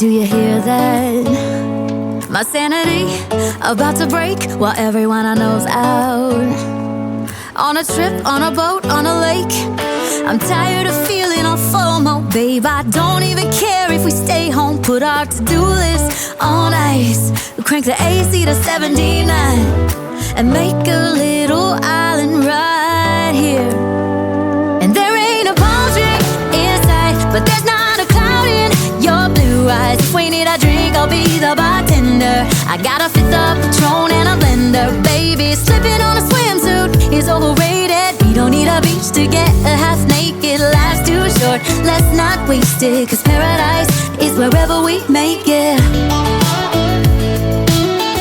Do you hear that? My sanity about to break while everyone I know's out. On a trip, on a boat, on a lake. I'm tired of feeling all FOMO, babe. I don't even care if we stay home. Put our to-do list on ice. Crank the AC to 79 and make a little island right here. And there ain't a palm tree in sight, but there's not a cloud in your blue eyes. If we need a drink, I'll be the bartender. I got a fifth of Patron and a blender. Baby, slipping on a swimsuit is overrated. We don't need a beach to get a half naked. Life's too short, let's not waste it. Cause paradise is wherever we make it.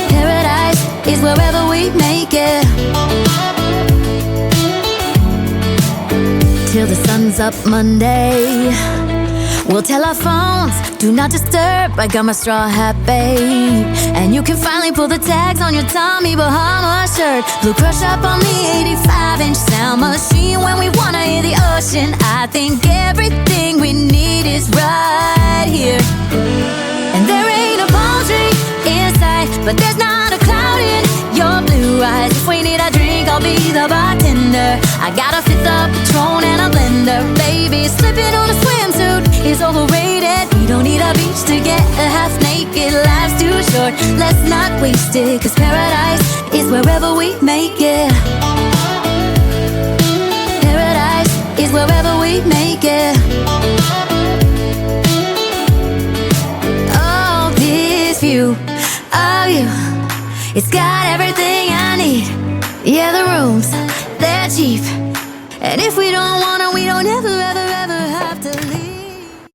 Paradise is wherever we make it. Till the sun's up Monday, we'll tell our phones, do not disturb. I got my straw hat, babe. And you can finally pull the tags on your Tommy Bahama shirt. Blue crush up on the 85-inch sound machine. When we wanna hear the ocean, I think everything we need is right here. And there ain't a palm tree in sight, but there's not a cloud in your blue eyes. If we need a drink, I'll be the bartender. I got a fifth of Patron and a blender. Baby, slipping on a swimsuit is overrated. We don't need a beach to get a half naked. Life's too short, let's not waste it. Cause paradise is wherever we make it. Paradise is wherever we make it. Oh, this view of you, it's got everything I need. Yeah, the rooms, they're cheap. And if we don't want 'em, we don't ever, ever, ever